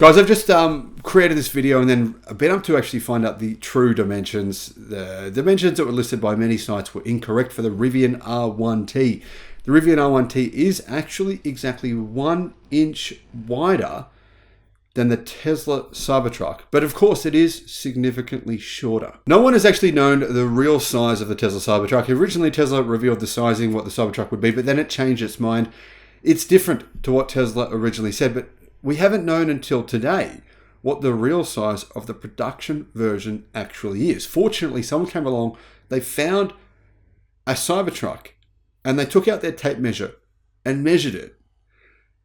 Guys, I've just created this video and then been up to actually find out the true dimensions. The dimensions that were listed by many sites were incorrect for the Rivian R1T. The Rivian R1T is actually exactly 1 inch wider than the Tesla Cybertruck, but of course it is significantly shorter. No one has actually known the real size of the Tesla Cybertruck. Originally, Tesla revealed the sizing, what the Cybertruck would be, but then it changed its mind. It's different to what Tesla originally said, but we haven't known until today what the real size of the production version actually is. Fortunately, someone came along, they found a Cybertruck, and they took out their tape measure and measured it.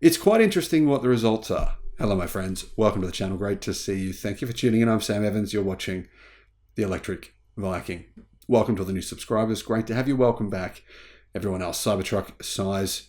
It's quite interesting what the results are. Hello, my friends. Welcome to the channel. Great to see you. Thank you for tuning in. I'm Sam Evans. You're watching the Electric Viking. Welcome to all the new subscribers. Great to have you. Welcome back, everyone else. Cybertruck size.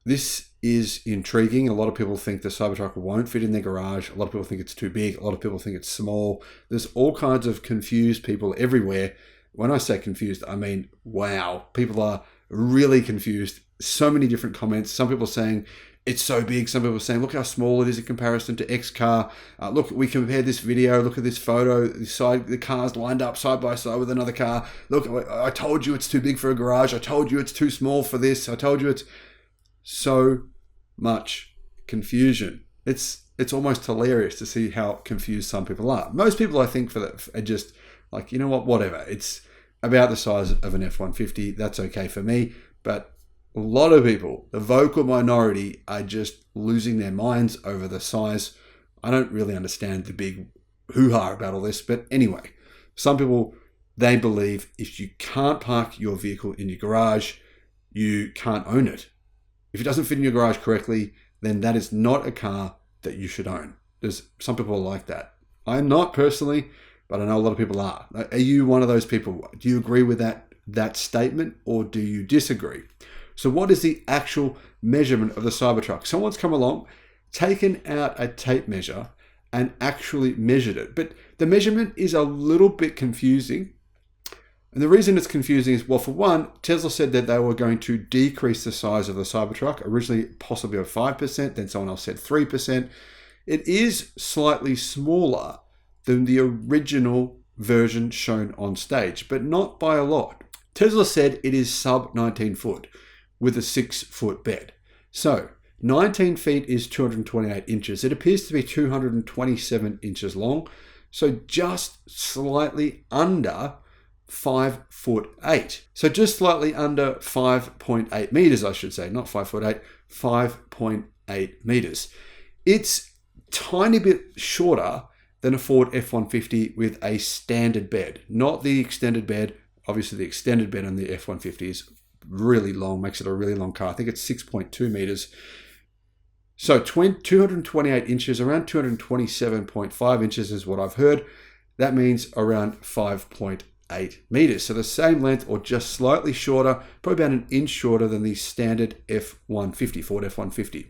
This is intriguing. A lot of people think the Cybertruck won't fit in their garage. A lot of people think it's too big. A lot of people think it's small. There's all kinds of confused people everywhere. When I say confused, I mean, wow. People are really confused. So many different comments. Some people saying it's so big. Some people saying, look how small it is in comparison to X car. Look, we compared this video. Look at this photo. The car's lined up side by side with another car. Look, I told you it's too big for a garage. I told you it's too small for this. I told you it's... So much confusion. It's almost hilarious to see how confused some people are. Most people, I think, are just like, you know what, whatever. It's about the size of an F-150. That's okay for me. But a lot of people, the vocal minority, are just losing their minds over the size. I don't really understand the big hoo-ha about all this. But anyway, some people, they believe if you can't park your vehicle in your garage, you can't own it. If it doesn't fit in your garage correctly, then that is not a car that you should own. There's some people are like that. I'm not personally, but I know a lot of people are. Are you one of those people? Do you agree with that statement, or do you disagree? So what is the actual measurement of the Cybertruck? Someone's come along, taken out a tape measure and actually measured it. But the measurement is a little bit confusing. And the reason it's confusing is, well, for one, Tesla said that they were going to decrease the size of the Cybertruck, originally possibly by 5%, then someone else said 3%. It is slightly smaller than the original version shown on stage, but not by a lot. Tesla said it is sub 19 foot with a 6-foot bed. So 19 feet is 228 inches. It appears to be 227 inches long, so just slightly under 5'8". So just slightly under 5.8 meters, I should say, not 5'8", 5.8 meters. It's tiny bit shorter than a Ford F-150 with a standard bed, not the extended bed. Obviously, the extended bed on the F-150 is really long, makes it a really long car. I think it's 6.2 meters. So 228 inches, around 227.5 inches is what I've heard. That means around 5.8 meters. So the same length or just slightly shorter, probably about an inch shorter than the standard F-150, Ford F-150.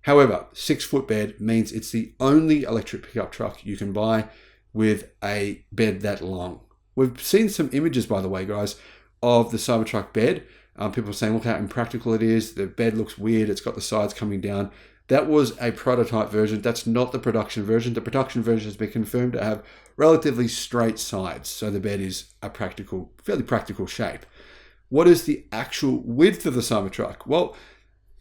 However, 6-foot bed means it's the only electric pickup truck you can buy with a bed that long. We've seen some images, by the way, guys, of the Cybertruck bed. People are saying, look how impractical it is. The bed looks weird. It's got the sides coming down. That was a prototype version. That's not the production version. The production version has been confirmed to have relatively straight sides. So the bed is a fairly practical shape. What is the actual width of the Cybertruck? Well,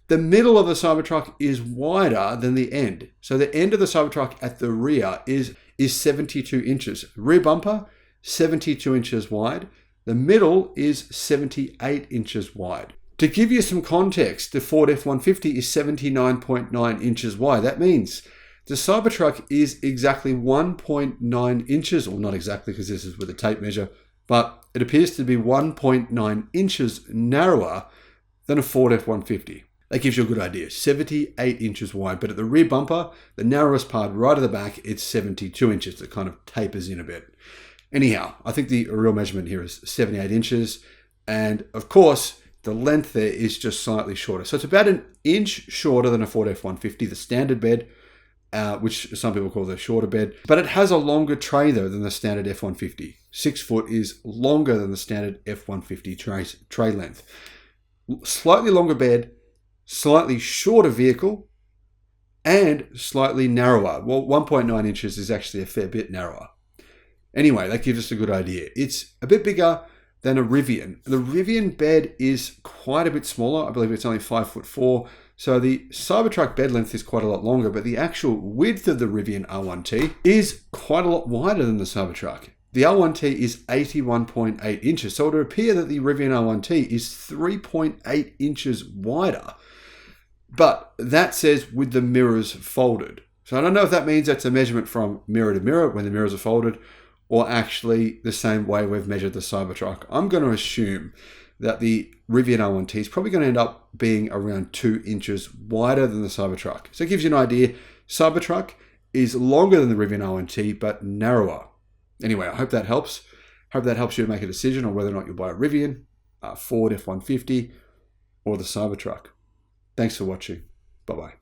the middle of the Cybertruck is wider than the end. So the end of the Cybertruck at the rear is 72 inches. Rear bumper, 72 inches wide. The middle is 78 inches wide. To give you some context, the Ford F-150 is 79.9 inches wide. That means the Cybertruck is exactly 1.9 inches, or not exactly because this is with a tape measure, but it appears to be 1.9 inches narrower than a Ford F-150. That gives you a good idea. 78 inches wide, but at the rear bumper, the narrowest part right at the back, it's 72 inches. It kind of tapers in a bit. Anyhow, I think the real measurement here is 78 inches. And of course, the length there is just slightly shorter. So it's about an inch shorter than a Ford F-150, the standard bed, which some people call the shorter bed. But it has a longer tray, though, than the standard F-150. 6 foot is longer than the standard F-150 tray length. Slightly longer bed, slightly shorter vehicle, and slightly narrower. Well, 1.9 inches is actually a fair bit narrower. Anyway, that gives us a good idea. It's a bit bigger than a Rivian. The Rivian bed is quite a bit smaller. I believe it's only 5'4". So the Cybertruck bed length is quite a lot longer, but the actual width of the Rivian R1T is quite a lot wider than the Cybertruck. The R1T is 81.8 inches. So it would appear that the Rivian R1T is 3.8 inches wider. But that says with the mirrors folded. So I don't know if that means that's a measurement from mirror to mirror when the mirrors are folded, or actually the same way we've measured the Cybertruck. I'm going to assume that the Rivian R1T is probably going to end up being around 2 inches wider than the Cybertruck. So it gives you an idea. Cybertruck is longer than the Rivian R1T, but narrower. Anyway, I hope that helps. Hope that helps you to make a decision on whether or not you'll buy a Rivian, Ford F-150, or the Cybertruck. Thanks for watching. Bye-bye.